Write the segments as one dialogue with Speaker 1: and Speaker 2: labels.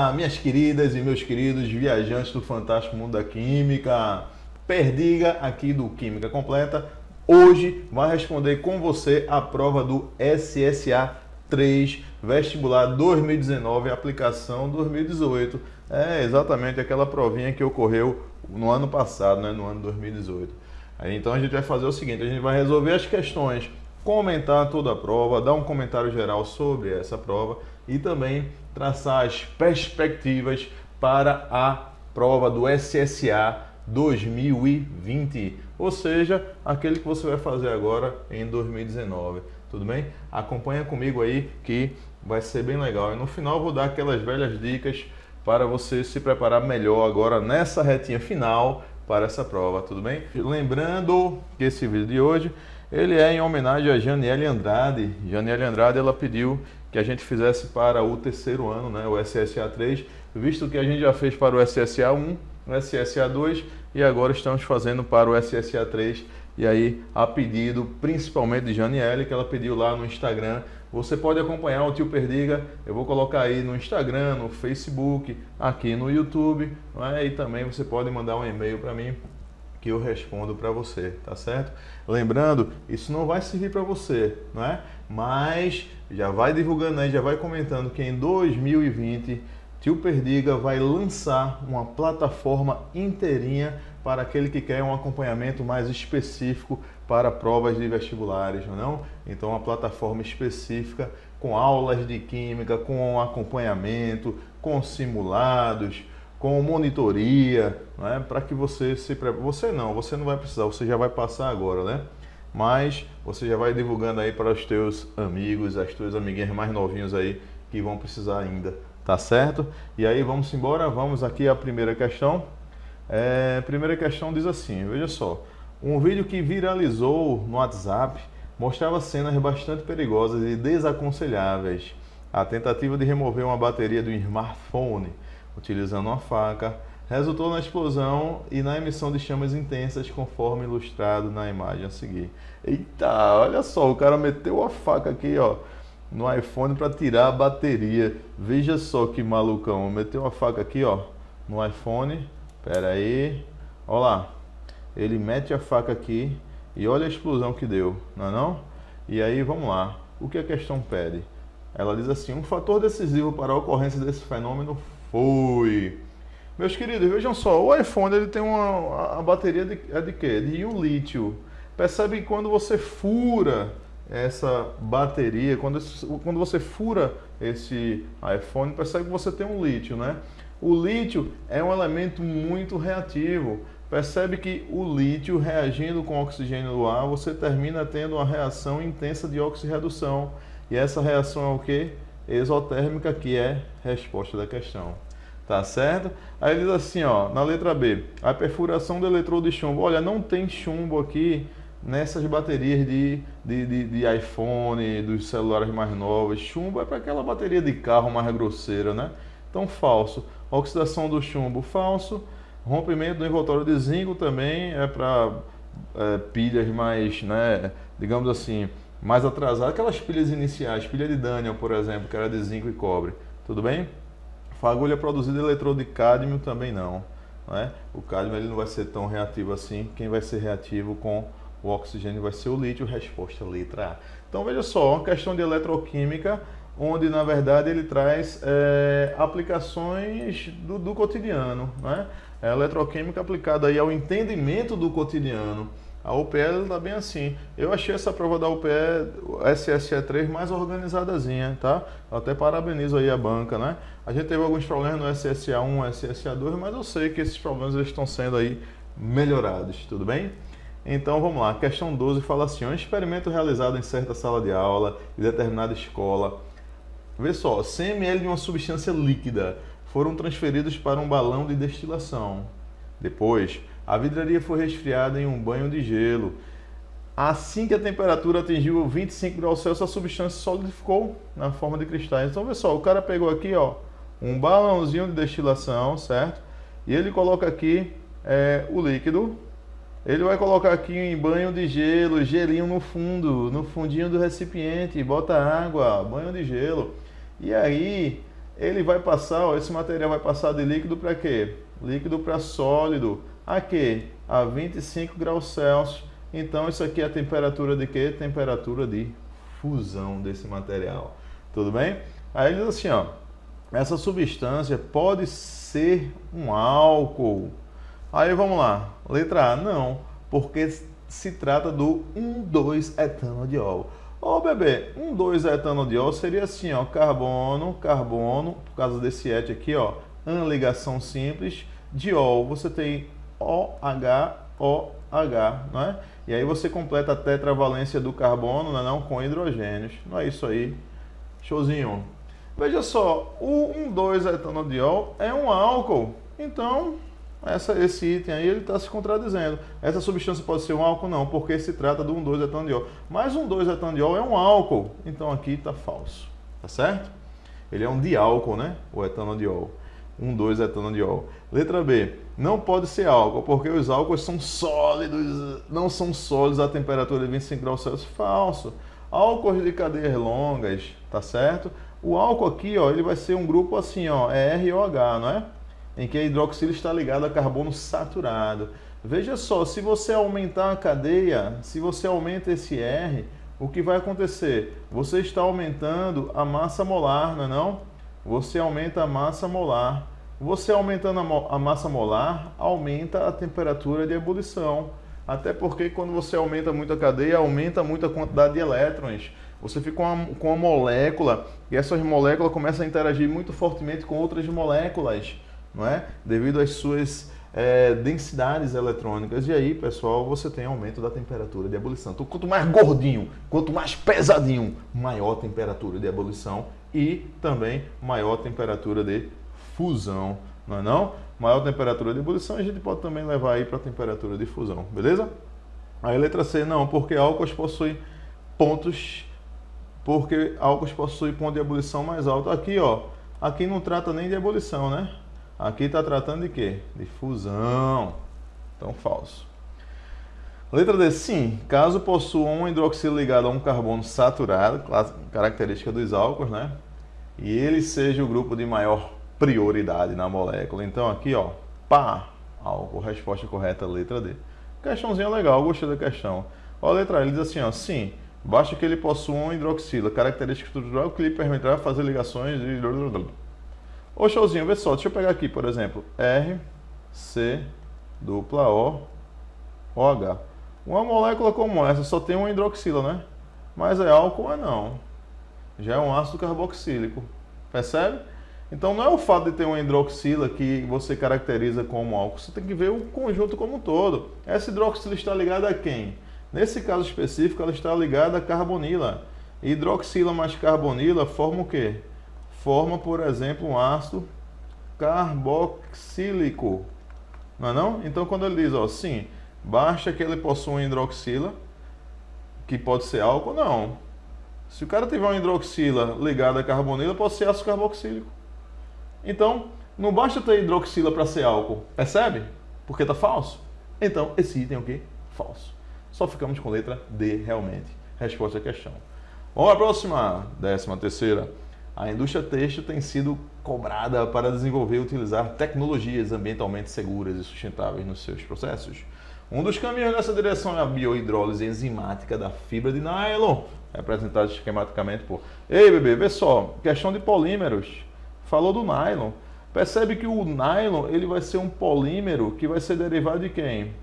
Speaker 1: Olá, minhas queridas e meus queridos viajantes do fantástico mundo da química. Perdiga aqui do Química Completa. Hoje vai responder com você a prova do SSA 3 vestibular 2019, aplicação 2018. É exatamente aquela provinha que ocorreu no ano passado, né? No ano 2018. Aí, então a gente vai fazer o seguinte, a gente vai resolver as questões, comentar toda a prova, dar um comentário geral sobre essa prova e também traçar as perspectivas para a prova do SSA 2020, ou seja, aquele que você vai fazer agora em 2019, tudo bem? Acompanha comigo aí que vai ser bem legal e no final eu vou dar aquelas velhas dicas para você se preparar melhor agora nessa retinha final para essa prova, tudo bem? Lembrando que esse vídeo de hoje ele é em homenagem a Janiele Andrade. Janiele Andrade, ela pediu que a gente fizesse para o terceiro ano, né, o SSA 3, visto que a gente já fez para o SSA 1, o SSA 2 e agora estamos fazendo para o SSA 3. E aí, a pedido principalmente de Janiele, que ela pediu lá no Instagram. Você pode acompanhar o Tio Perdiga, eu vou colocar aí no Instagram, no Facebook, aqui no YouTube, né? E também você pode mandar um e-mail para mim que eu respondo para você, tá certo? Lembrando, isso não vai servir para você, não é? Mas já vai divulgando aí, já vai comentando que em 2020 Tio Perdiga vai lançar uma plataforma inteirinha para aquele que quer um acompanhamento mais específico para provas de vestibulares, não? Então, uma plataforma específica com aulas de química, com acompanhamento, com simulados, com monitoria, né? Para que você se prepare. Você não vai precisar, você já vai passar agora, né? Mas você já vai divulgando aí para os teus amigos, as tuas amiguinhas mais novinhos aí que vão precisar ainda, tá certo? E aí vamos embora, vamos aqui à primeira questão. A primeira questão diz assim, veja só, um vídeo que viralizou no WhatsApp mostrava cenas bastante perigosas e desaconselháveis. A tentativa de remover uma bateria do smartphone utilizando uma faca resultou na explosão e na emissão de chamas intensas, conforme ilustrado na imagem a seguir. Eita, olha só, o cara meteu a faca aqui, ó, no iPhone para tirar a bateria. Veja só que malucão, meteu a faca aqui, ó, no iPhone. Pera aí, olha lá, ele mete a faca aqui e olha a explosão que deu, não é não? E aí vamos lá, o que a questão pede? Ela diz assim, um fator decisivo para a ocorrência desse fenômeno foi... Meus queridos, vejam só, o iPhone ele tem a bateria de quê? De íon lítio. Percebe que quando você fura essa bateria, quando você fura esse iPhone, percebe que você tem um lítio, né? O lítio é um elemento muito reativo. Percebe que o lítio reagindo com o oxigênio do ar, você termina tendo uma reação intensa de oxirredução. E essa reação é o que? Exotérmica, que é resposta da questão. Tá certo? Aí ele diz assim, ó, na letra B, a perfuração do eletrodo de chumbo. Olha, não tem chumbo aqui nessas baterias de iPhone, dos celulares mais novos. Chumbo é para aquela bateria de carro mais grosseira, né? Então, falso. Oxidação do chumbo, falso. Rompimento do envoltório de zinco também é para pilhas mais, né, digamos assim, mais atrasadas. Aquelas pilhas iniciais, pilha de Daniel, por exemplo, que era de zinco e cobre. Tudo bem? Fagulha produzida eletrodo de cádmio também não, né? O cádmio ele não vai ser tão reativo assim. Quem vai ser reativo com o oxigênio vai ser o lítio. Resposta letra A. Então veja só, uma questão de eletroquímica, onde na verdade ele traz aplicações do cotidiano, né? A eletroquímica aplicada aí ao entendimento do cotidiano. A UPE está bem assim. Eu achei essa prova da UPE SSE 3 mais organizadazinha, tá? Eu até parabenizo aí a banca, né? A gente teve alguns problemas no SSA 1, SSA 2, mas eu sei que esses problemas eles estão sendo aí melhorados, tudo bem? Então vamos lá, questão 12 fala assim, um experimento realizado em certa sala de aula de determinada escola. Vê só, 100 ml de uma substância líquida foram transferidos para um balão de destilação. Depois, a vidraria foi resfriada em um banho de gelo. Assim que a temperatura atingiu 25 graus Celsius, a substância solidificou na forma de cristais. Então, vê só, o cara pegou aqui, ó, um balãozinho de destilação, certo? E ele coloca aqui o líquido. Ele vai colocar aqui em banho de gelo, gelinho no fundo, no fundinho do recipiente, bota água, banho de gelo. E aí, ele vai passar, ó, esse material vai passar de líquido para quê? Líquido para sólido. A quê? A 25 graus Celsius. Então isso aqui é a temperatura de quê? Temperatura de fusão desse material. Tudo bem? Aí ele diz assim, ó, essa substância pode ser um álcool. Aí vamos lá. Letra A, não, porque se trata do 1,2-etanodiol. Ô bebê, 1,2-etanodiol seria assim, ó, carbono, carbono, por causa desse et aqui, ó, uma ligação simples, diol, você tem OH, OH, não é? E aí você completa a tetravalência do carbono, não, com hidrogênios. Não é isso aí? Showzinho. Veja só, o 1,2-etanodiol é um álcool, então esse item aí ele está se contradizendo. Essa substância pode ser um álcool? Não, porque se trata do 1,2-etanodiol. Mas 1,2-etanodiol é um álcool, então aqui está falso, tá certo? Ele é um diálcool, né? O etanodiol. 1,2-etanodiol. Letra B, não pode ser álcool, porque os álcools são sólidos, não são sólidos a temperatura de 25 graus Celsius. Falso. Álcools de cadeias longas, tá certo? O álcool aqui, ó, ele vai ser um grupo assim, ó, ROH, não é? Em que a hidroxila está ligada a carbono saturado. Veja só, se você aumentar a cadeia, se você aumenta esse R, o que vai acontecer? Você está aumentando a massa molar, não é não? Você aumenta a massa molar. Você aumentando a massa molar, aumenta a temperatura de ebulição. Até porque quando você aumenta muito a cadeia, aumenta muito a quantidade de elétrons. Você fica com uma molécula e essas moléculas começam a interagir muito fortemente com outras moléculas, não é? Devido às suas densidades eletrônicas. E aí, pessoal, você tem aumento da temperatura de ebulição. Então, quanto mais gordinho, quanto mais pesadinho, maior temperatura de ebulição e também maior temperatura de fusão, não é não? Maior temperatura de ebulição a gente pode também levar aí para a temperatura de fusão, beleza? Aí letra C, não, porque álcools possuem ponto de ebulição mais alto. Aqui, ó, aqui não trata nem de ebulição, né? Aqui está tratando de quê? De fusão. Então, falso. Letra D, sim, caso possua um hidroxilo ligado a um carbono saturado, característica dos álcools, né? E ele seja o grupo de maior prioridade na molécula. Então aqui, ó, pá, álcool. Resposta correta, letra D. Questãozinha legal, gostei da questão. Ó, a letra A, ele diz assim, ó, sim, basta que ele possua um hidroxila, característica estrutural que lhe permitirá fazer ligações de... Ô, showzinho, vê só, deixa eu pegar aqui, por exemplo, R, C, dupla O, OH. Uma molécula como essa só tem uma hidroxila, né? Mas é álcool ou é não? Já é um ácido carboxílico. Percebe? Então não é o fato de ter uma hidroxila que você caracteriza como álcool, você tem que ver o conjunto como um todo. Essa hidroxila está ligada a quem? Nesse caso específico, ela está ligada a carbonila. Hidroxila mais carbonila forma o quê? Forma, por exemplo, um ácido carboxílico. Não é não? Então quando ele diz, ó, sim, basta que ele possua uma hidroxila, que pode ser álcool, não. Se o cara tiver uma hidroxila ligada a carbonila, pode ser ácido carboxílico. Então, não basta ter hidroxila para ser álcool, percebe? Porque está falso. Então, esse item é o quê? Falso. Só ficamos com letra D, realmente. Resposta à questão. Vamos à próxima, 13ª. A indústria têxtil tem sido cobrada para desenvolver e utilizar tecnologias ambientalmente seguras e sustentáveis nos seus processos. Um dos caminhos nessa direção é a biohidrólise enzimática da fibra de nylon, representado esquematicamente por... Ei, bebê, vê só, questão de polímeros. Falou do nylon. Percebe que o nylon ele vai ser um polímero que vai ser derivado de quem?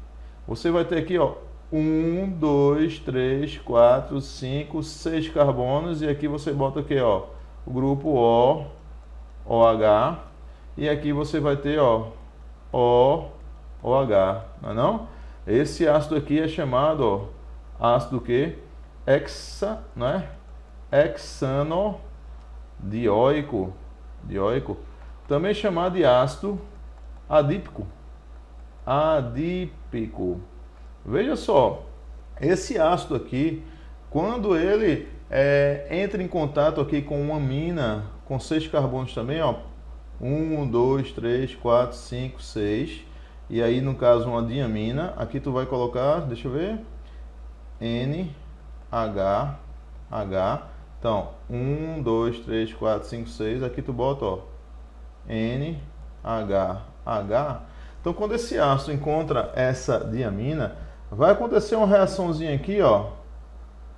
Speaker 1: Você vai ter aqui, ó, 1, 2, 3, 4, 5, 6 carbonos e aqui você bota o que, ó? O grupo O, OH, e aqui você vai ter, ó, OH, não é não? Esse ácido aqui é chamado, ó, ácido que? Hexanodioico, também chamado de ácido adípico. Veja só, esse ácido aqui, quando ele entra em contato aqui com uma amina, com 6 carbonos também, ó, 1, 2, 3, 4, 5, 6, e aí no caso uma diamina, aqui tu vai colocar, deixa eu ver, NH, Então, 1, 2, 3, 4, 5, 6, aqui tu bota, ó, NHH. Então, quando esse ácido encontra essa diamina, vai acontecer uma reaçãozinha aqui, ó,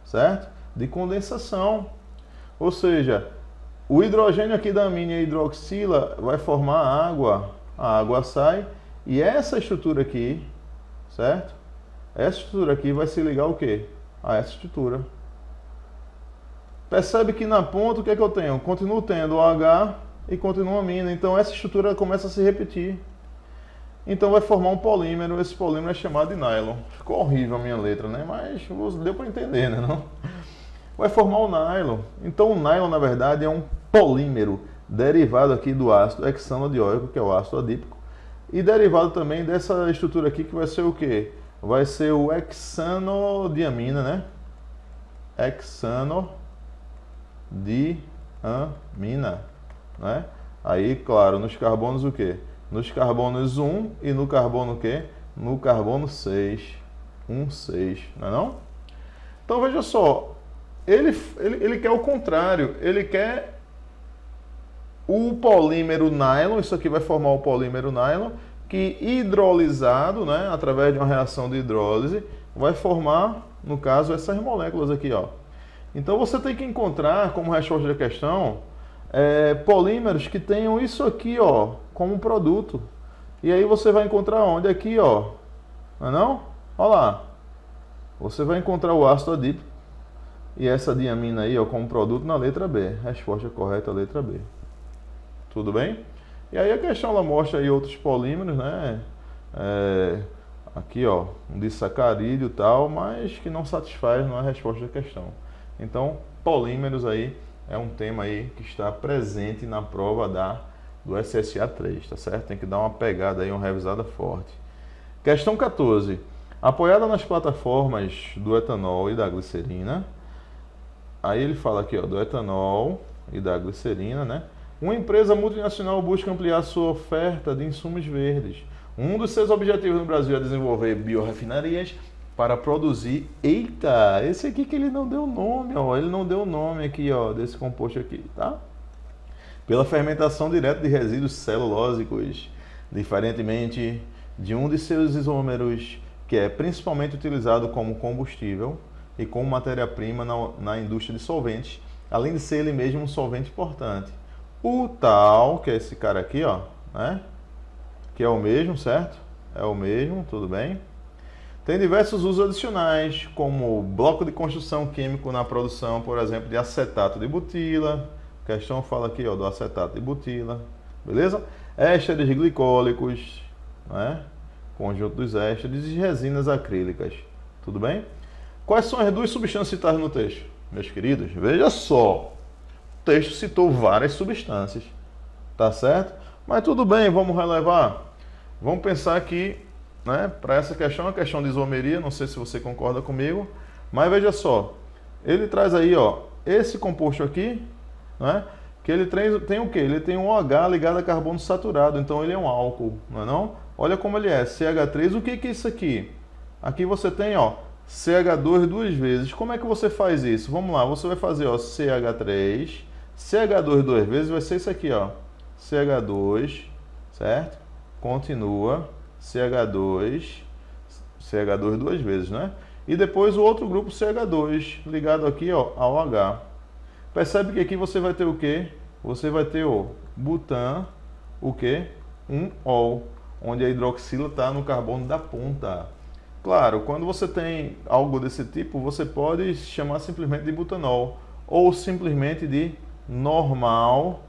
Speaker 1: certo? De condensação. Ou seja, o hidrogênio aqui da amina e a hidroxila vai formar água, a água sai, e essa estrutura aqui, certo? Essa estrutura aqui vai se ligar ao quê? A essa estrutura. Percebe que na ponta o que é que eu tenho? Continuo tendo o H e continua a amina. Então essa estrutura começa a se repetir. Então vai formar um polímero. Esse polímero é chamado de nylon. Ficou horrível a minha letra, né? Mas deu para entender, né? Não? Vai formar o nylon. Então o nylon, na verdade, é um polímero derivado aqui do ácido hexanodioico, que é o ácido adípico, e derivado também dessa estrutura aqui, que vai ser o quê? Vai ser o hexanodiamina, né? Hexanodiamina, né? Aí, claro, nos carbonos o quê? Nos carbonos 1 e no carbono o quê? No carbono 6. 1, 6, não é não? Então veja só, ele quer o contrário, ele quer o polímero nylon, isso aqui vai formar o polímero nylon, que hidrolisado, né, através de uma reação de hidrólise, vai formar, no caso, essas moléculas aqui, ó. Então você tem que encontrar, como resposta da questão, polímeros que tenham isso aqui, ó, como produto. E aí você vai encontrar onde? Aqui, ó. Não é não? Olha lá. Você vai encontrar o ácido adípico e essa diamina aí, ó, como produto na letra B. Resposta correta, letra B. Tudo bem? E aí a questão ela mostra aí outros polímeros, né? Aqui, ó, um disacarídeo e tal, mas que não satisfaz, não é a resposta da questão. Então, polímeros aí é um tema aí que está presente na prova do SSA 3, tá certo? Tem que dar uma pegada aí, uma revisada forte. Questão 14. Apoiada nas plataformas do etanol e da glicerina, aí ele fala aqui, ó, do etanol e da glicerina, né? Uma empresa multinacional busca ampliar sua oferta de insumos verdes. Um dos seus objetivos no Brasil é desenvolver biorrefinarias para produzir... Eita, esse aqui que ele não deu nome, ó. Ele não deu o nome aqui, ó, desse composto aqui, tá? Pela fermentação direta de resíduos celulósicos, diferentemente de um de seus isômeros, que é principalmente utilizado como combustível e como matéria-prima na indústria de solventes, além de ser ele mesmo um solvente importante. O tal, que é esse cara aqui, ó, né? Que é o mesmo, certo? É o mesmo, tudo bem? Tem diversos usos adicionais, como bloco de construção químico na produção, por exemplo, de acetato de butila. A questão fala aqui, ó, do acetato de butila, beleza? Ésteres glicólicos, né? Conjunto dos ésteres e resinas acrílicas, tudo bem? Quais são as duas substâncias citadas no texto, meus queridos? Veja só. O texto citou várias substâncias, tá certo? Mas tudo bem, vamos relevar. Vamos pensar aqui, né, para essa questão, uma questão de isomeria, não sei se você concorda comigo, mas veja só, ele traz aí, ó, esse composto aqui, né, que ele tem o quê? Ele tem um OH ligado a carbono saturado, então ele é um álcool, não é não? Olha como ele é, CH3, o que é isso aqui? Aqui você tem, ó, CH2 duas vezes. Como é que você faz isso? Vamos lá, você vai fazer, ó, CH3, CH2 duas vezes, vai ser isso aqui, ó, CH2, certo? Continua, CH2 duas vezes, né? E depois o outro grupo CH2, ligado aqui, ó, ao H. Percebe que aqui você vai ter o quê? Você vai ter o butan, o quê? Um ol, onde a hidroxila está no carbono da ponta. Claro, quando você tem algo desse tipo, você pode chamar simplesmente de butanol, ou simplesmente de normal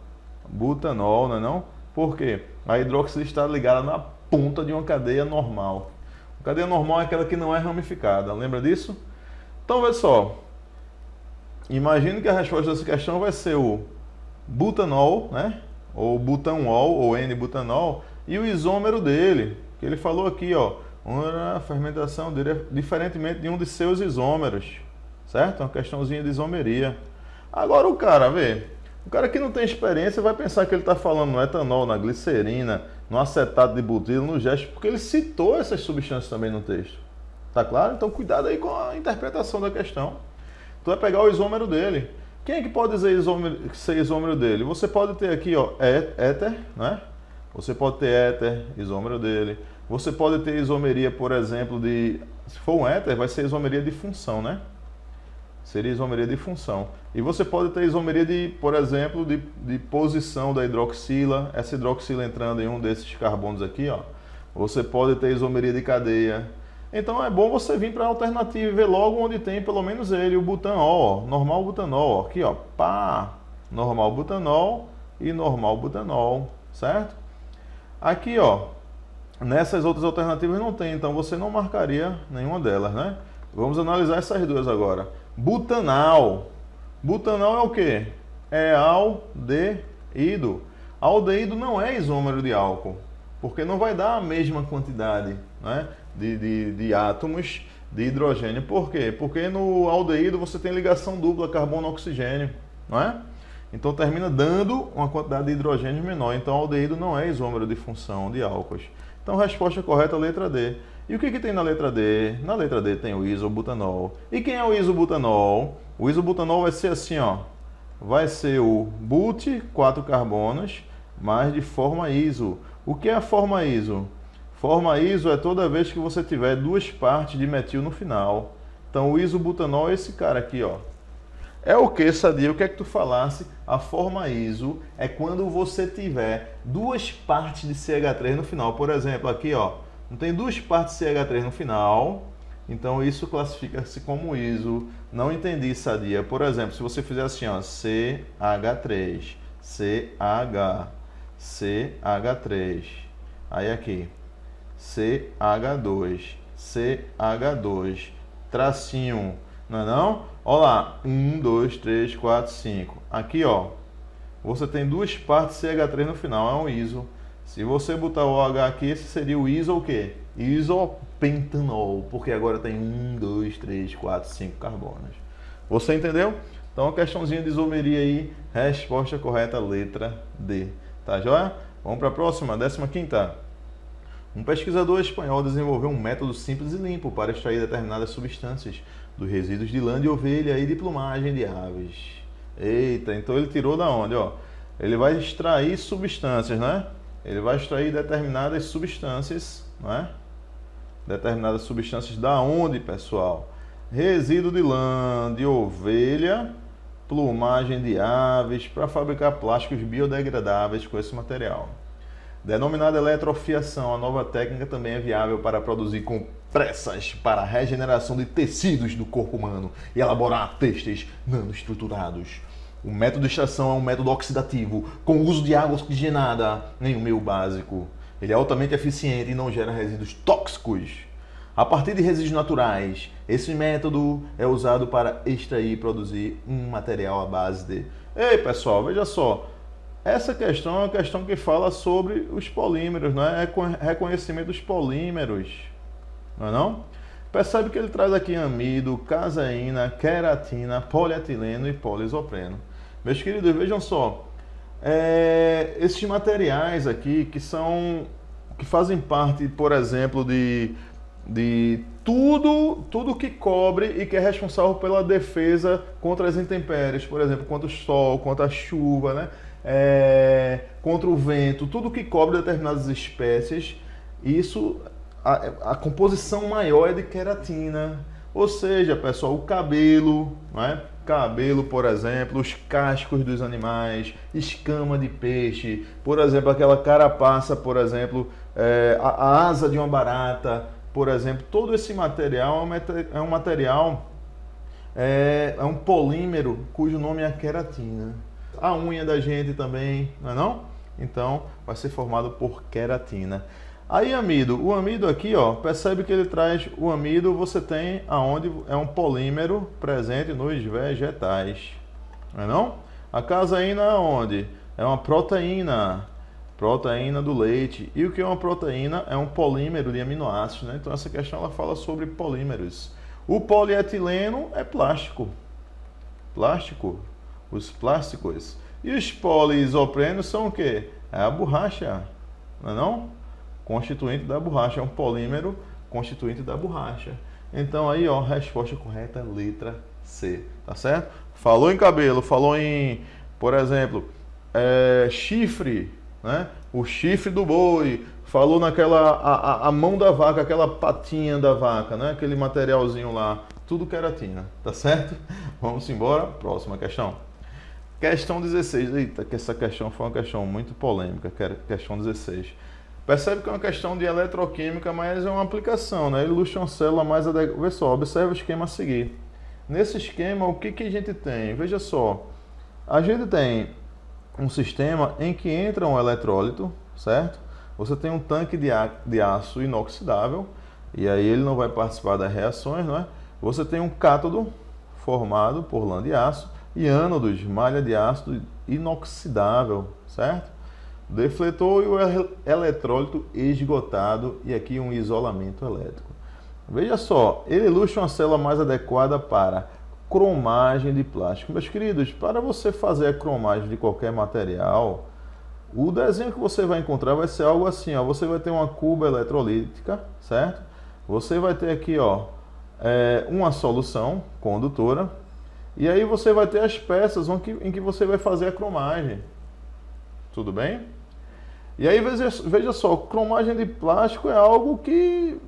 Speaker 1: butanol, não é não? Por quê? A hidroxila está ligada na ponta de uma cadeia normal. A cadeia normal é aquela que não é ramificada, lembra disso? Então, veja só. Imagine que a resposta dessa questão vai ser o butanol, né? Ou butanol, ou N-butanol, e o isômero dele, que ele falou aqui, ó, uma fermentação diferentemente de um de seus isômeros, certo? Uma questãozinha de isomeria. Agora o cara, vê, o cara que não tem experiência vai pensar que ele está falando no etanol, na glicerina, no acetato de butilo, no gesto, porque ele citou essas substâncias também no texto. Tá claro? Então cuidado aí com a interpretação da questão. Tu vai pegar o isômero dele, Quem é que pode ser isômero dele? Você pode ter aqui, ó, éter, né? Você pode ter éter, isômero dele. Você pode ter isomeria, por exemplo, se for um éter, vai ser isomeria de função, né? Seria isomeria de função. E você pode ter isomeria por exemplo, de posição da hidroxila, essa hidroxila entrando em um desses carbonos aqui, ó. Você pode ter isomeria de cadeia. Então é bom você vir para a alternativa e ver logo onde tem pelo menos ele, o butanol, ó, normal butanol, ó, aqui ó, pá, normal butanol e normal butanol, certo? Aqui ó, nessas outras alternativas não tem, então você não marcaria nenhuma delas, né? Vamos analisar essas duas agora. Butanal. Butanal é o que? É aldeído. Aldeído não é isômero de álcool, porque não vai dar a mesma quantidade, né, de átomos de hidrogênio. Por quê? Porque no aldeído você tem ligação dupla carbono-oxigênio, não é? Então termina dando uma quantidade de hidrogênio menor. Então aldeído não é isômero de função de álcoois. Então a resposta correta é a letra D. E o que tem na letra D? Na letra D tem o isobutanol. E quem é o isobutanol? O isobutanol vai ser assim, ó. Vai ser o but, 4 carbonos, mas de forma iso. O que é a forma iso? Forma iso é toda vez que você tiver duas partes de metil no final. Então o isobutanol é esse cara aqui, ó. É o que, Sadia? O que é que tu falasse? A forma iso é quando você tiver duas partes de CH3 no final. Por exemplo, aqui, ó, não tem duas partes de CH3 no final, então isso classifica-se como iso. Não entendi, Sadia. Por exemplo, se você fizer assim, ó, CH3, CH, CH3, aí aqui, CH2, CH2, tracinho, não é não? Olha lá, 1, 2, 3, 4, 5. Aqui, ó, você tem duas partes CH3 no final, é um iso. Se você botar o H aqui, esse seria o iso o quê? Isopentanol, porque agora tem 1, 2, 3, 4, 5 carbonos. Você entendeu? Então, uma questãozinha de isomeria aí, resposta correta, letra D. Tá joia? Vamos para a próxima, 15ª. Um pesquisador espanhol desenvolveu um método simples e limpo para extrair determinadas substâncias dos resíduos de lã de ovelha e de plumagem de aves. Eita, então ele tirou da onde, ó? Ele vai extrair substâncias, né? Ele vai extrair determinadas substâncias, né? Determinadas substâncias da onde, pessoal? Resíduo de lã de ovelha, plumagem de aves, para fabricar plásticos biodegradáveis com esse material. Denominada eletrofiação, a nova técnica também é viável para produzir compressas para a regeneração de tecidos do corpo humano e elaborar têxteis nanoestruturados. O método de extração é um método oxidativo, com o uso de água oxigenada em um meio básico. Ele é altamente eficiente e não gera resíduos tóxicos. A partir de resíduos naturais, esse método é usado para extrair e produzir um material à base de... Ei, pessoal, veja só. Essa questão é uma questão que fala sobre os polímeros, né? É reconhecimento dos polímeros, não é não? Percebe que ele traz aqui amido, caseína, queratina, polietileno e poliisopreno. Meus queridos, vejam só, esses materiais aqui que fazem parte, por exemplo, de tudo que cobre e que é responsável pela defesa contra as intempéries, por exemplo, contra o sol, contra a chuva, né? Contra o vento, tudo que cobre determinadas espécies, isso, a composição maior é de queratina. Ou seja, pessoal, o cabelo, né? Cabelo, por exemplo, os cascos dos animais, escama de peixe, por exemplo, aquela carapaça, por exemplo, a asa de uma barata, por exemplo, todo esse material é um material, é um polímero cujo nome é queratina. A unha da gente também, não é não? Então, vai ser formado por queratina. Aí, amido. O amido aqui, ó, percebe que ele traz o amido, você tem aonde é um polímero presente nos vegetais. Não é não? A caseína é onde? É uma proteína do leite. E o que é uma proteína? É um polímero de aminoácidos, né? Então, essa questão ela fala sobre polímeros. O polietileno é plástico. Os plásticos. E os poliisoprenos são o quê? É a borracha, não é não? Constituinte da borracha, é um polímero constituinte da borracha. Então aí, ó, resposta correta, letra C, tá certo? Falou em cabelo, falou em, por exemplo, chifre, né? O chifre do boi, falou naquela, a mão da vaca, aquela patinha da vaca, né? Aquele materialzinho lá, tudo queratina, tá certo? Vamos embora, próxima questão. Questão 16, eita, que essa questão foi uma questão muito polêmica, questão 16. Percebe que é uma questão de eletroquímica, mas é uma aplicação, né? Ele ilustra uma célula mais adequada. Vê só, observa o esquema a seguir. Nesse esquema, o que a gente tem? Veja só, a gente tem um sistema em que entra um eletrólito, certo? Você tem um tanque de aço inoxidável, e aí ele não vai participar das reações, não é? Você tem um cátodo formado por lã de aço e ânodos, malha de ácido inoxidável, certo? Defletor e o eletrólito esgotado, e aqui um isolamento elétrico. Veja só, ele ilustra uma célula mais adequada para cromagem de plástico. Meus queridos, para você fazer a cromagem de qualquer material, o desenho que você vai encontrar vai ser algo assim, ó. Você vai ter uma cuba eletrolítica, certo? Você vai ter aqui, ó, uma solução condutora, e aí você vai ter as peças em que você vai fazer a cromagem. Tudo bem? E aí veja só, cromagem de plástico é algo que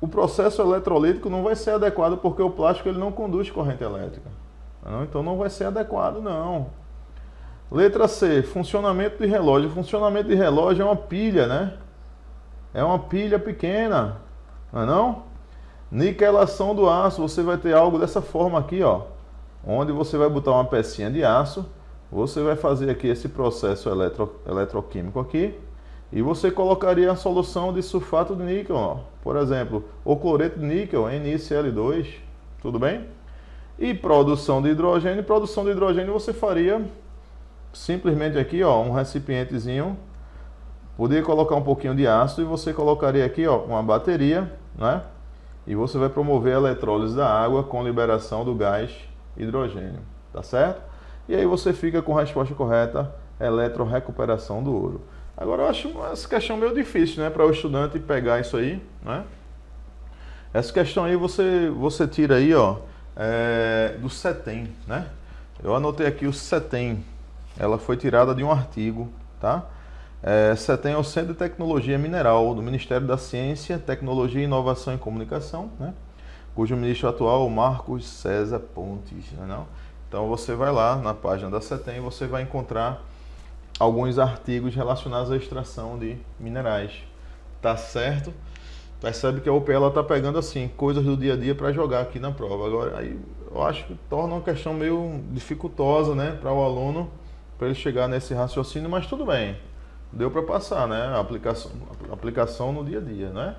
Speaker 1: o processo eletrolítico não vai ser adequado, porque o plástico ele não conduz corrente elétrica. Não? Então não vai ser adequado, não. Letra C, funcionamento de relógio. Funcionamento de relógio é uma pilha, né? É uma pilha pequena, não é não? Niquelação do aço, você vai ter algo dessa forma aqui, ó. Onde você vai botar uma pecinha de aço, você vai fazer aqui esse processo eletroquímico aqui, e você colocaria a solução de sulfato de níquel, ó. Por exemplo, o cloreto de níquel, NiCl2, tudo bem? E produção de hidrogênio. Produção de hidrogênio você faria simplesmente aqui, ó, um recipientezinho, poderia colocar um pouquinho de ácido e você colocaria aqui, ó, uma bateria, né? E você vai promover a eletrólise da água com liberação do gás hidrogênio, tá certo? E aí você fica com a resposta correta, eletrorrecuperação do ouro. Agora eu acho essa questão meio difícil, né, para o estudante pegar isso aí, né? Essa questão aí você tira aí, ó, do CETEM, né? Eu anotei aqui o CETEM, ela foi tirada de um artigo, tá? CETEM é o Centro de Tecnologia Mineral do Ministério da Ciência, Tecnologia, Inovação e Comunicação, né? Cujo ministro atual é o Marcos César Pontes, não é não? Então você vai lá na página da CETEM e você vai encontrar alguns artigos relacionados à extração de minerais, tá certo? Percebe que a UPE está pegando assim, coisas do dia a dia para jogar aqui na prova. Agora, aí eu acho que torna uma questão meio dificultosa, né, para o aluno, para ele chegar nesse raciocínio, mas tudo bem, deu para passar, né, a aplicação no dia a dia, né?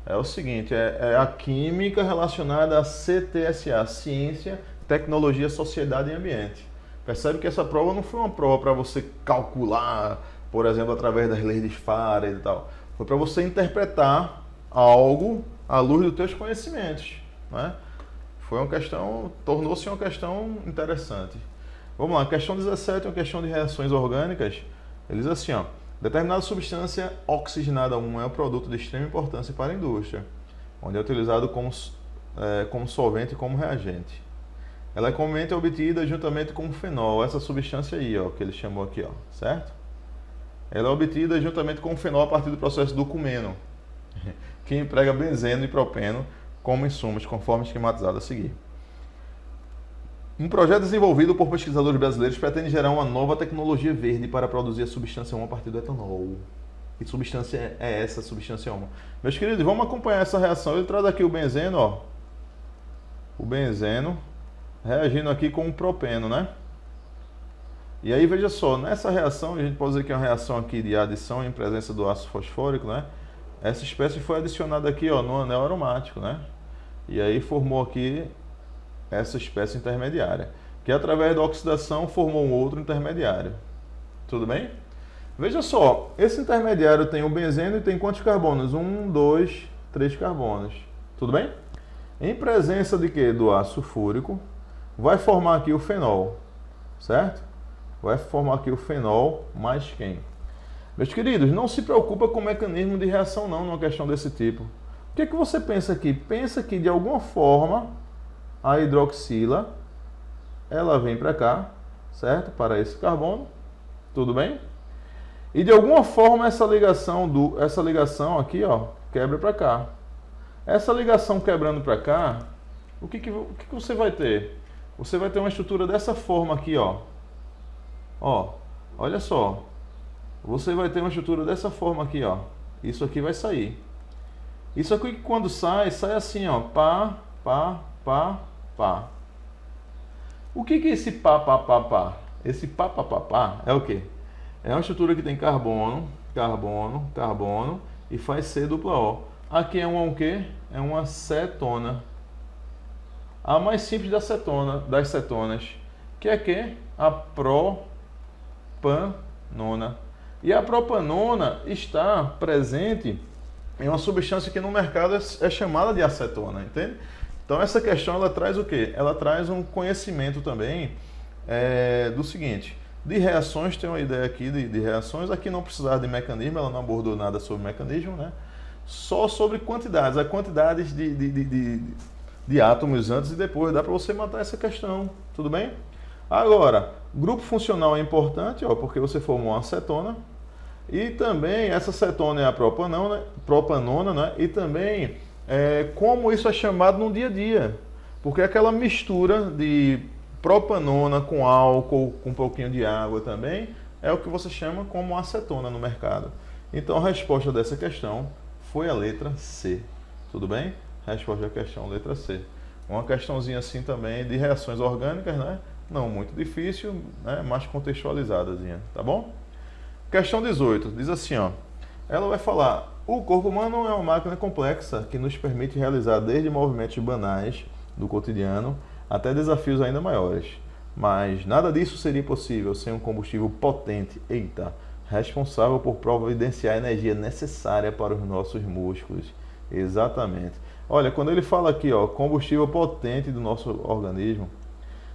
Speaker 1: É o seguinte, é a química relacionada a CTSA, Ciência, Tecnologia, Sociedade e Ambiente. Percebe que essa prova não foi uma prova para você calcular, por exemplo, através das leis de Faraday e tal. Foi para você interpretar algo à luz dos teus conhecimentos, né? Foi uma questão, tornou-se uma questão interessante. Vamos lá, questão 17 é uma questão de reações orgânicas. Ele diz assim, ó, determinada substância oxigenada 1 é um produto de extrema importância para a indústria, onde é utilizado como solvente e como reagente. Ela é comumente obtida juntamente com o fenol, essa substância aí, ó, que ele chamou aqui, ó, certo? Ela é obtida juntamente com o fenol a partir do processo do Cumeno, que emprega benzeno e propeno como insumos, conforme esquematizado a seguir. Um projeto desenvolvido por pesquisadores brasileiros pretende gerar uma nova tecnologia verde para produzir a substância 1 a partir do etanol. Que substância é essa substância 1? Meus queridos, vamos acompanhar essa reação. Ele traz aqui o benzeno, ó. O benzeno reagindo aqui com o propeno, né? E aí, veja só, nessa reação, a gente pode dizer que é uma reação aqui de adição em presença do ácido fosfórico, né? Essa espécie foi adicionada aqui, ó, no anel aromático, né? E aí formou aqui essa espécie intermediária, que através da oxidação formou um outro intermediário. Tudo bem? Veja só, esse intermediário tem o benzeno e tem quantos carbonos? 1, 2, 3 carbonos. Tudo bem? Em presença de quê? Do ácido sulfúrico, vai formar aqui o fenol, certo? Vai formar aqui o fenol mais quem? Meus queridos, não se preocupa com o mecanismo de reação não, numa questão desse tipo. O que é que você pensa aqui? Pensa que de alguma forma a hidroxila, ela vem para cá, certo? Para esse carbono, tudo bem? E de alguma forma essa ligação aqui, ó, quebra para cá. Essa ligação quebrando para cá, o que você vai ter? Você vai ter uma estrutura dessa forma aqui, ó. Ó, olha só. Você vai ter uma estrutura dessa forma aqui, ó. Isso aqui vai sair. Isso aqui quando sai assim, ó. Pá, pá, pá, pá. O que é esse pá, pá, pá, pá? Esse pá, pá, pá, pá é o quê? É uma estrutura que tem carbono, carbono, carbono e faz C-O. Aqui é uma o quê? É uma cetona. A mais simples das cetonas, que é que? A propanona. E a propanona está presente em uma substância que no mercado é chamada de acetona, entende? Então essa questão ela traz o quê? Ela traz um conhecimento também do seguinte, de reações, tem uma ideia aqui de reações, aqui não precisava de mecanismo, ela não abordou nada sobre mecanismo, né? Só sobre quantidades, as quantidades de átomos antes e depois, dá para você matar essa questão, tudo bem? Agora, grupo funcional é importante, ó, porque você formou uma acetona, e também essa cetona é a propanona, né? E também como isso é chamado no dia a dia, porque aquela mistura de propanona com álcool, com um pouquinho de água também, é o que você chama como acetona no mercado. Então a resposta dessa questão foi a letra C, tudo bem? Resposta da questão, letra C. Uma questãozinha assim também de reações orgânicas, né? Não muito difícil, né? Mais contextualizadazinha, tá bom? Questão 18, diz assim, ó. Ela vai falar, o corpo humano é uma máquina complexa que nos permite realizar desde movimentos banais do cotidiano até desafios ainda maiores. Mas nada disso seria possível sem um combustível potente, responsável por providenciar a energia necessária para os nossos músculos. Exatamente. Olha, quando ele fala aqui, ó, combustível potente do nosso organismo,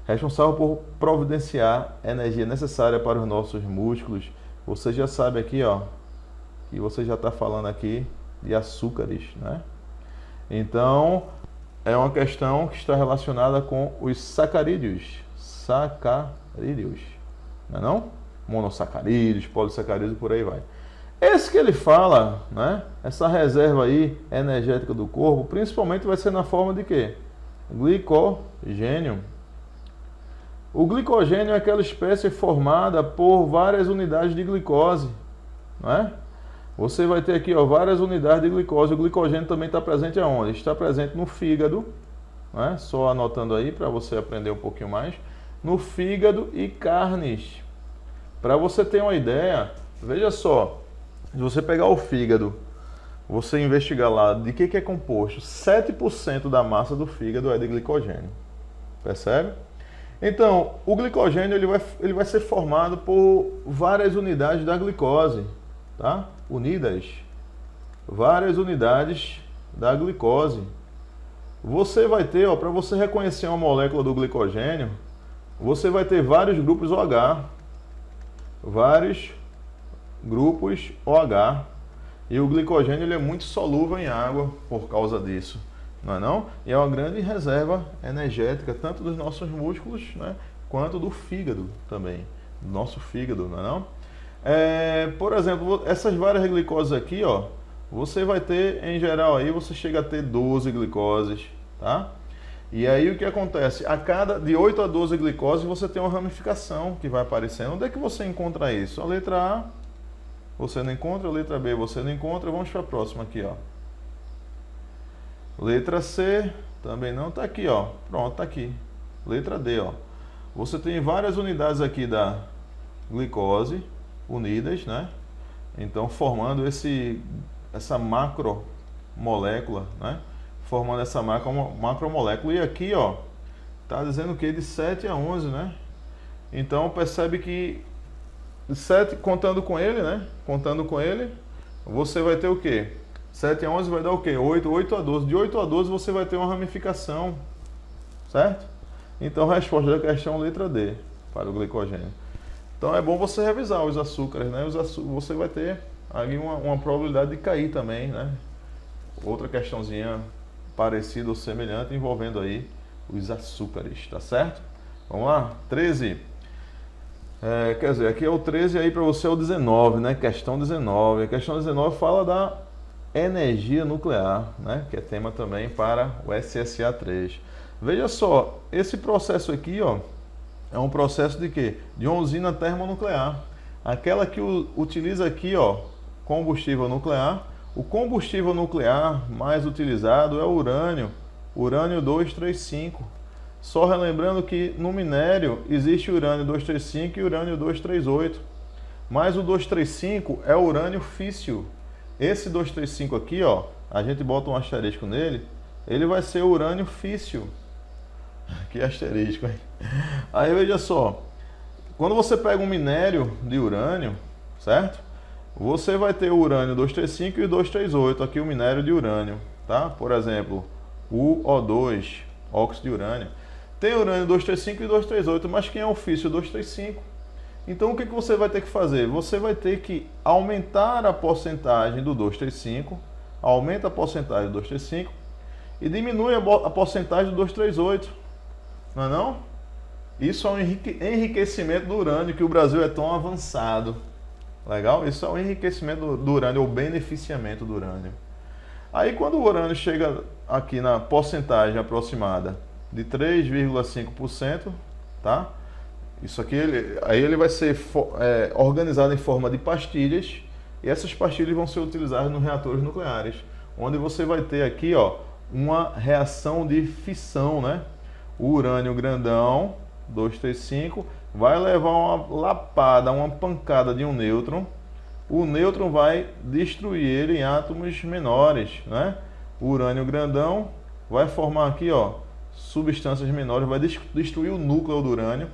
Speaker 1: responsável por providenciar a energia necessária para os nossos músculos, você já sabe aqui, ó, que você já está falando aqui de açúcares, né? Então, é uma questão que está relacionada com os sacarídeos. Sacarídeos, não é não? Monossacarídeos, polissacarídeos, por aí vai. Esse que ele fala, né? Essa reserva aí energética do corpo, principalmente vai ser na forma de quê? Glicogênio. O glicogênio é aquela espécie formada por várias unidades de glicose, não é? Você vai ter aqui, ó, várias unidades de glicose. O glicogênio também está presente aonde? Está presente no fígado, não é? Só anotando aí para você aprender um pouquinho mais. No fígado e carnes. Para você ter uma ideia, veja só. Se você pegar o fígado, você investigar lá de que é composto, 7% da massa do fígado é de glicogênio. Percebe? Então, o glicogênio ele vai ser formado por várias unidades da glicose, tá? Unidas. Várias unidades da glicose. Você vai ter, ó, para você reconhecer uma molécula do glicogênio, você vai ter vários grupos OH. Vários grupos OH. E o glicogênio ele é muito solúvel em água por causa disso, não é não? E é uma grande reserva energética, tanto dos nossos músculos, né, quanto do fígado também, do nosso fígado, não é não? Por exemplo, essas várias glicoses aqui, ó, você vai ter, em geral, aí você chega a ter 12 glicoses, tá? E aí o que acontece? A cada de 8 a 12 glicoses você tem uma ramificação que vai aparecendo. Onde é que você encontra isso? A letra A você não encontra, a letra B você não encontra. Vamos para a próxima aqui, ó. Letra C também não, tá aqui, ó. Pronto, tá aqui. Letra D, ó. Você tem várias unidades aqui da glicose unidas, né? Então formando essa macromolécula, né? Formando essa macromolécula. E aqui, ó, tá dizendo que de 7 a 11, né? Então percebe que 7 contando com ele, né? Contando com ele, você vai ter o quê? 7 a 11 vai dar o quê? 8 a 12. De 8 a 12 você vai ter uma ramificação, certo? Então a resposta da questão é letra D, para o glicogênio. Então é bom você revisar os açúcares, né? Você vai ter ali uma probabilidade de cair também, né? Outra questãozinha parecida ou semelhante envolvendo aí os açúcares, tá certo? Vamos lá? 13. Quer dizer, aqui é o 13 e aí para você é o 19, né? Questão 19. A questão 19 fala da energia nuclear, né? Que é tema também para o SSA 3. Veja só, esse processo aqui, ó, é um processo de quê? De uma usina termonuclear. Aquela que utiliza aqui, ó, combustível nuclear. O combustível nuclear mais utilizado é o urânio 235. Só relembrando que no minério existe urânio 235 e urânio 238. Mas o 235 é o urânio físsil. Esse 235 aqui, ó, a gente bota um asterisco nele, ele vai ser o urânio físsil. Que asterisco, hein? Aí veja só, quando você pega um minério de urânio, certo? Você vai ter o urânio 235 e o 238, aqui o minério de urânio, tá? Por exemplo, o O2, óxido de urânio. Tem urânio 235 e 238, mas quem é o físsil 235? Então o que você vai ter que fazer? Você vai ter que aumentar a porcentagem do 235, aumenta a porcentagem do 235 e diminui a porcentagem do 238. Não é não? Isso é um enriquecimento do urânio, que o Brasil é tão avançado. Legal? Isso é um enriquecimento do urânio, ou beneficiamento do urânio. Aí quando o urânio chega aqui na porcentagem aproximada de 3,5%, tá? Isso aqui, aí ele vai ser organizado em forma de pastilhas, e essas pastilhas vão ser utilizadas nos reatores nucleares, onde você vai ter aqui, ó, uma reação de fissão, né? O urânio grandão, 235, vai levar uma lapada, uma pancada de um nêutron. O nêutron vai destruir ele em átomos menores, né? O urânio grandão vai formar aqui, ó, substâncias menores, vai destruir o núcleo do urânio,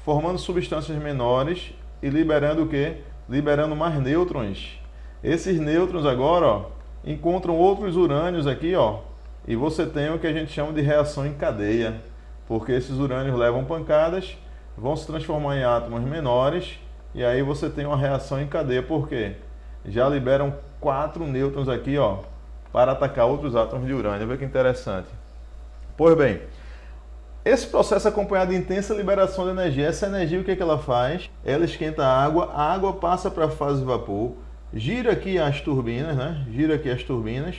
Speaker 1: formando substâncias menores e liberando o quê? Liberando mais nêutrons. Esses nêutrons agora, ó, encontram outros urânios aqui, ó, e você tem o que a gente chama de reação em cadeia, porque esses urânios levam pancadas, vão se transformar em átomos menores, e aí você tem uma reação em cadeia, porque já liberam 4 nêutrons aqui, ó, para atacar outros átomos de urânio. Vê que interessante. Pois bem, esse processo é acompanhado de intensa liberação de energia. Essa energia, o que ela faz? Ela esquenta a água passa para a fase de vapor, gira aqui as turbinas, né? Gira aqui as turbinas,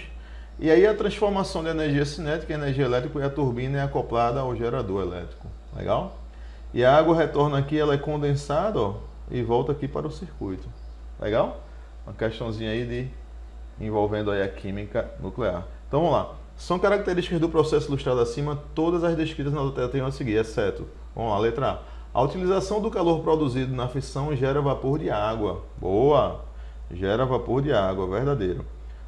Speaker 1: e aí a transformação de energia cinética em energia elétrica, e a turbina é acoplada ao gerador elétrico. Legal? E a água retorna aqui, ela é condensada, ó, e volta aqui para o circuito. Legal? Uma questãozinha aí envolvendo aí a química nuclear. Então vamos lá. São características do processo ilustrado acima, todas as descritas na letra a seguir, exceto, vamos lá, letra A. A utilização do calor produzido na fissão gera vapor de água. Boa! Gera vapor de água, verdadeiro.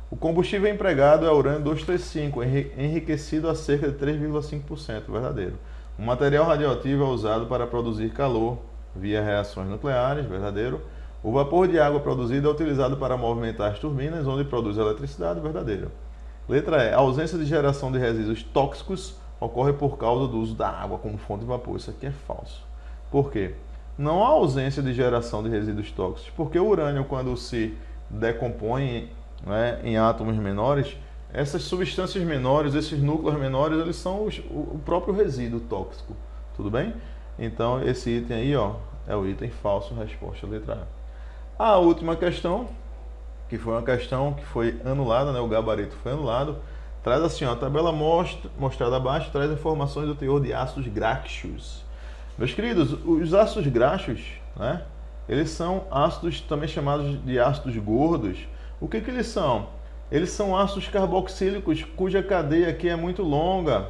Speaker 1: O combustível empregado é urânio 235, enriquecido a cerca de 3,5%, verdadeiro. O material radioativo é usado para produzir calor via reações nucleares, verdadeiro. O vapor de água produzido é utilizado para movimentar as turbinas, onde produz eletricidade, verdadeiro. Letra E. A ausência de geração de resíduos tóxicos ocorre por causa do uso da água como fonte de vapor. Isso aqui é falso. Por quê? Não há ausência de geração de resíduos tóxicos, porque o urânio, quando se decompõe, né, em átomos menores, essas substâncias menores, esses núcleos menores, eles são o próprio resíduo tóxico. Tudo bem? Então, esse item aí, ó, é o item falso, resposta letra A. A última questão, que foi uma questão que foi anulada, né, o gabarito foi anulado, traz assim, ó, a tabela mostrada abaixo traz informações do teor de ácidos graxos. Meus queridos, os ácidos graxos, né, eles são ácidos também chamados de ácidos gordos. O que eles são? Eles são ácidos carboxílicos cuja cadeia aqui é muito longa,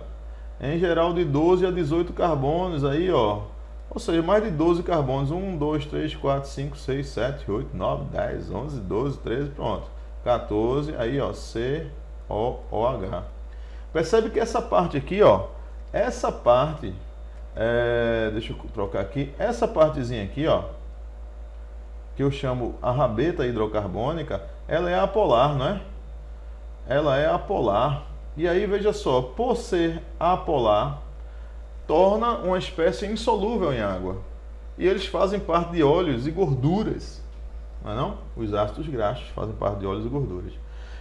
Speaker 1: em geral de 12 a 18 carbonos aí, ó. Ou seja, mais de 12 carbonos, 1, 2, 3, 4, 5, 6, 7, 8, 9, 10, 11, 12, 13, pronto. 14, aí ó, COOH. Percebe que essa parte aqui, ó, essa parte, deixa eu trocar aqui, essa partezinha aqui, ó, que eu chamo a rabeta hidrocarbônica, ela é apolar, não é? Ela é apolar. E aí, veja só, por ser apolar, torna uma espécie insolúvel em água. E eles fazem parte de óleos e gorduras. Não é não? Os ácidos graxos fazem parte de óleos e gorduras.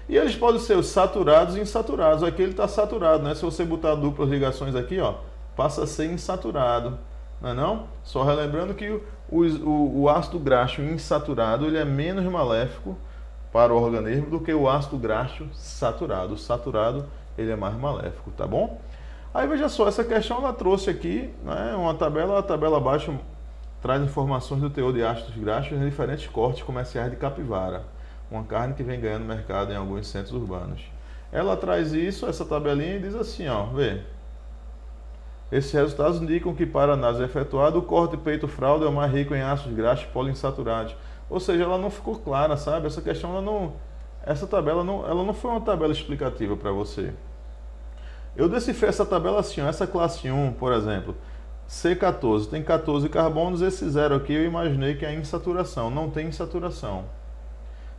Speaker 1: E eles podem ser os saturados e insaturados. Aqui ele está saturado, né? Se você botar duplas ligações aqui, ó, passa a ser insaturado, não é não? Só relembrando que o ácido graxo insaturado ele é menos maléfico para o organismo do que o ácido graxo saturado. O saturado ele é mais maléfico, tá bom? Aí veja só, essa questão ela trouxe aqui, né, uma tabela, a tabela abaixo traz informações do teor de ácidos graxos em diferentes cortes comerciais de capivara, uma carne que vem ganhando mercado em alguns centros urbanos. Ela traz isso, essa tabelinha, e diz assim, ó, vê. Esses resultados indicam que para análise efetuada, o corte peito-fralda é o mais rico em ácidos graxos poliinsaturados. Ou seja, ela não ficou clara, sabe? Essa questão, essa tabela ela não foi uma tabela explicativa para você. Eu decifrei essa tabela assim, ó, essa classe 1, por exemplo, C14, tem 14 carbonos, esse zero aqui eu imaginei que é insaturação, não tem insaturação,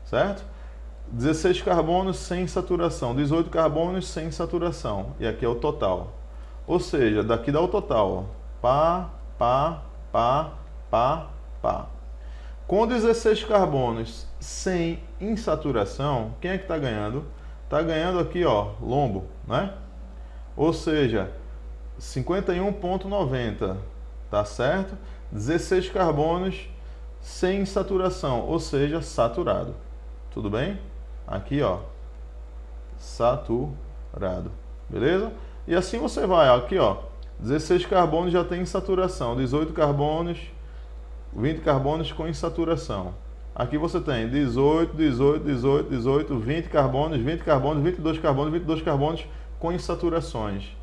Speaker 1: certo? 16 carbonos sem insaturação, 18 carbonos sem insaturação, e aqui é o total. Ou seja, daqui dá o total, ó, pá, pá, pá, pá, pá. Com 16 carbonos sem insaturação, quem é que está ganhando? Está ganhando aqui, ó, lombo, né? Ou seja, 51,90, tá certo? 16 carbonos sem insaturação, ou seja, saturado. Tudo bem? Aqui, ó, saturado, beleza? E assim você vai, ó, aqui, ó, 16 carbonos já tem insaturação, 18 carbonos, 20 carbonos com insaturação. Aqui você tem 18, 18, 18, 18, 20 carbonos, 20 carbonos, 22 carbonos, 22 carbonos com insaturações.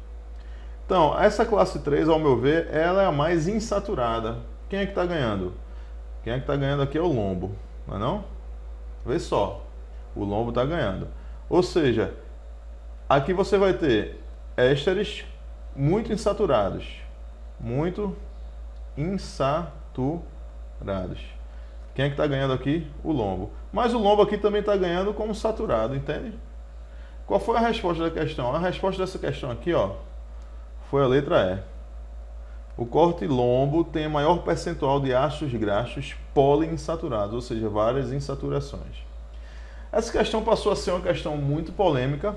Speaker 1: Então, essa classe 3, ao meu ver, ela é a mais insaturada. Quem é que está ganhando? Quem é que está ganhando aqui é o lombo, não é não? Vê só, o lombo está ganhando. Ou seja, aqui você vai ter ésteres muito insaturados. Muito insaturados. Quem é que está ganhando aqui? O lombo. Mas o lombo aqui também está ganhando como saturado, entende? Qual foi a resposta da questão? A resposta dessa questão aqui, ó, foi a letra E. O corte lombo tem maior percentual de ácidos graxos poliinsaturados, ou seja, várias insaturações. Essa questão passou a ser uma questão muito polêmica,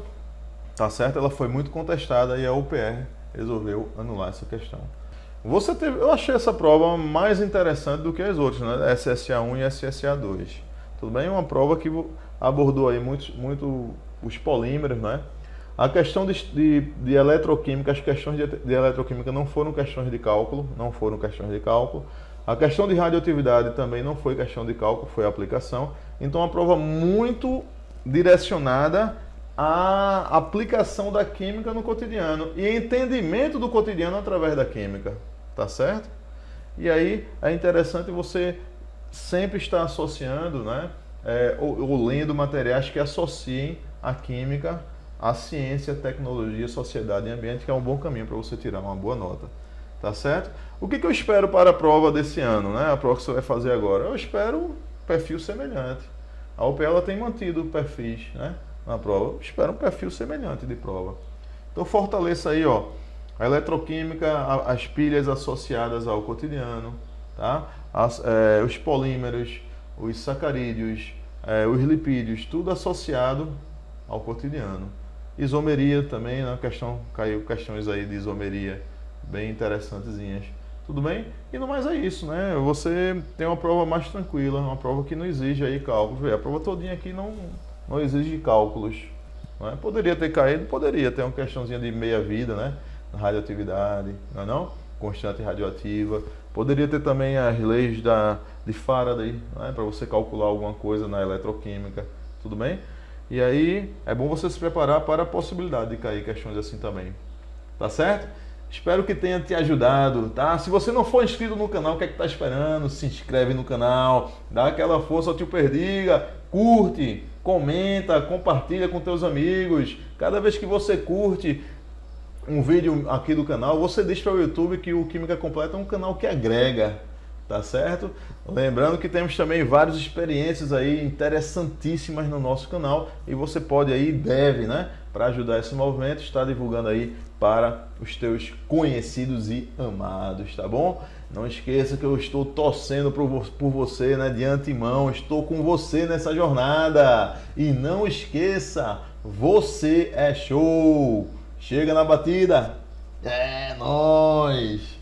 Speaker 1: tá certo? Ela foi muito contestada e a UPR resolveu anular essa questão. Eu achei essa prova mais interessante do que as outras, né? SSA1 e SSA2. Tudo bem? Uma prova que abordou aí muito os polímeros, né? A questão de eletroquímica, as questões de eletroquímica não foram questões de cálculo, A questão de radioatividade também não foi questão de cálculo, foi aplicação. Então, uma prova muito direcionada à aplicação da química no cotidiano e entendimento do cotidiano através da química, tá certo? E aí é interessante você sempre estar associando, né, ou lendo materiais que associem a química à ciência, tecnologia, sociedade e ambiente, que é um bom caminho para você tirar uma boa nota, tá certo? O que eu espero para a prova desse ano, né? A prova que você vai fazer agora? Eu espero perfil semelhante. A UPE ela tem mantido perfis, né, na prova. Eu espero um perfil semelhante de prova. Então fortaleça aí, ó, a eletroquímica, as pilhas associadas ao cotidiano, tá? Os polímeros, os sacarídeos, os lipídios, tudo associado ao cotidiano. Isomeria também, né? Caiu questões aí de isomeria bem interessantezinhas. Tudo bem? E no mais é isso, né? Você tem uma prova mais tranquila, uma prova que não exige aí cálculos. A prova todinha aqui não exige cálculos. Né? Poderia ter caído, poderia ter uma questãozinha de meia-vida, né? Radioatividade, não é não? Constante radioativa. Poderia ter também as leis de Faraday, né? Para você calcular alguma coisa na eletroquímica. Tudo bem? E aí é bom você se preparar para a possibilidade de cair questões assim também. Tá certo? Espero que tenha te ajudado, tá? Se você não for inscrito no canal, o que é que tá esperando? Se inscreve no canal, dá aquela força ao tio Perdiga, curte, comenta, compartilha com teus amigos. Cada vez que você curte um vídeo aqui do canal, você diz para o YouTube que o Química Completa é um canal que agrega, tá certo? Lembrando que temos também várias experiências aí interessantíssimas no nosso canal e você pode aí, deve, né, para ajudar esse movimento, estar divulgando aí para os teus conhecidos e amados, tá bom? Não esqueça que eu estou torcendo por você, né, de antemão. Estou com você nessa jornada. E não esqueça, você é show. Chega na batida. É nóis.